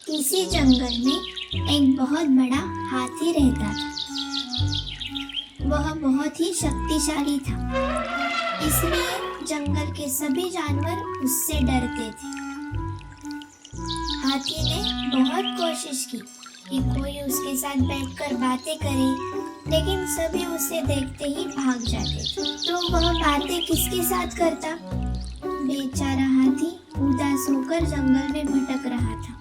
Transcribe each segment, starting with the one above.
इसी जंगल में एक बहुत बड़ा हाथी रहता था। वह बहुत ही शक्तिशाली था, इसलिए जंगल के सभी जानवर उससे डरते थे। हाथी ने बहुत कोशिश की कि कोई उसके साथ बैठकर बातें करे, लेकिन सभी उसे देखते ही भाग जाते थे। तो वह बातें किसके साथ करता? बेचारा हाथी उदास होकर जंगल में भटक रहा था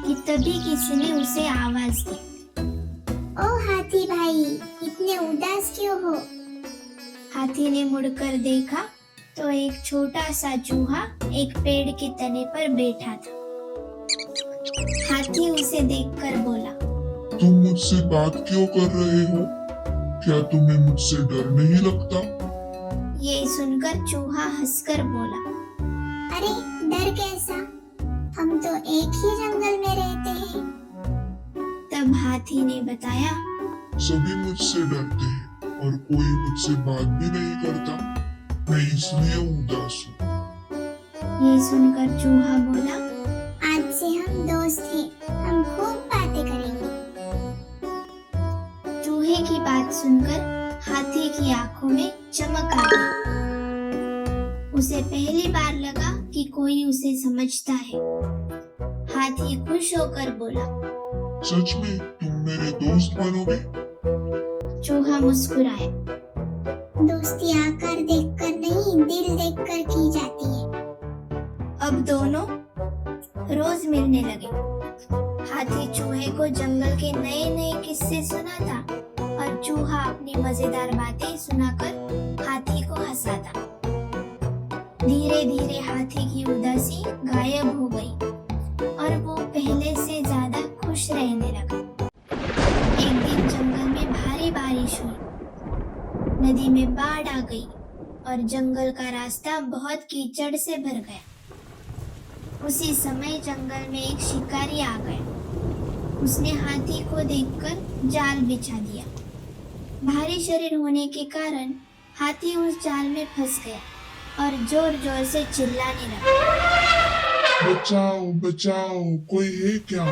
कि तभी किसी ने उसे आवाज दी। ओ हाथी भाई, इतने उदास क्यों हो? हाथी ने मुड़कर देखा तो एक छोटा सा चूहा एक पेड़ के तने पर बैठा था। हाथी उसे देखकर बोला, तुम मुझसे बात क्यों कर रहे हो? क्या तुम्हें मुझसे डर नहीं लगता? ये सुनकर चूहा हंसकर बोला, अरे डर कैसा? हम तो एक ही जंगल में रहते हैं। तब हाथी ने बताया, सभी मुझसे डरते हैं और कोई मुझसे बात भी नहीं करता। मैं इसलिए उदास हूँ। ये सुनकर चूहा बोला, आज से हम दोस्त हैं, हम खूब बातें करेंगे। चूहे की बात सुनकर हाथी की आंखों में चमक आ गई। उसे पहली बार लगा कि कोई उसे समझता है। हाथी खुश होकर बोला, सच में तुम मेरे दोस्त बनोगे? चूहा मुस्कुराया। दोस्ती आकार देखकर नहीं, दिल देखकर की जाती है। अब दोनों रोज मिलने लगे। हाथी चूहे को जंगल के नए नए किस्से सुनाता और चूहा अपनी मजेदार बातें सुनाकर हाथी को हंसाता। धीरे धीरे हाथी की उदासी गायब हो गई और वो पहले से ज्यादा खुश रहने लगा। एक दिन जंगल में भारी बारिश हुई, नदी में बाढ़ आ गई और जंगल का रास्ता बहुत कीचड़ से भर गया। उसी समय जंगल में एक शिकारी आ गया। उसने हाथी को देखकर जाल बिछा दिया। भारी शरीर होने के कारण हाथी उस जाल में फंस गया और जोर जोर से चिल्लाने लगा, बचाओ बचाओ, कोई है क्या?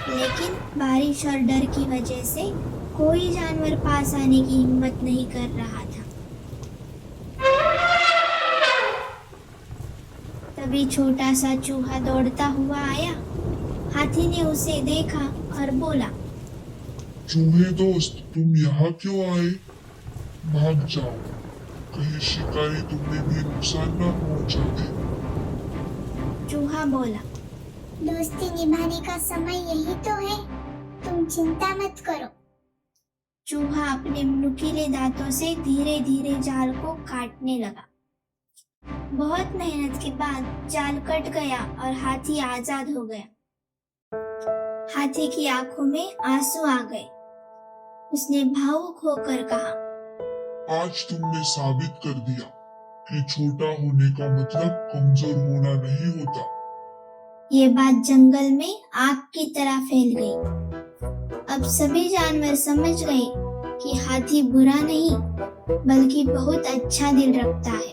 लेकिन बारिश और डर की वजह से कोई जानवर पास आने की हिम्मत नहीं कर रहा था। तभी छोटा सा चूहा दौड़ता हुआ आया। हाथी ने उसे देखा और बोला, चूहे दोस्त, तुम यहाँ क्यों आए? भाग जाओ, कहीं शिकारी तुम्हें भी नुकसान न पहुंचा दे। चूहा बोला, दोस्ती निभाने का समय यही तो है, तुम चिंता मत करो। चूहा अपने नुकीले दांतों से धीरे धीरे जाल को काटने लगा। बहुत मेहनत के बाद जाल कट गया और हाथी आजाद हो गया। हाथी की आंखों में आंसू आ गए। उसने भावुक होकर कहा, आज तुमने साबित कर दिया कि छोटा होने का मतलब कमजोर होना नहीं होता। ये बात जंगल में आग की तरह फैल गई। अब सभी जानवर समझ गए कि हाथी बुरा नहीं, बल्कि बहुत अच्छा दिल रखता है।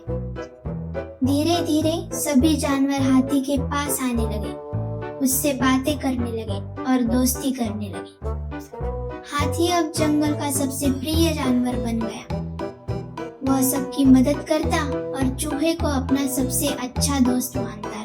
धीरे धीरे सभी जानवर हाथी के पास आने लगे, उससे बातें करने लगे और दोस्ती करने लगे। हाथी अब जंगल का सबसे प्रिय जानवर बन गया। वह सबकी मदद करता और चूहे को अपना सबसे अच्छा दोस्त मानता।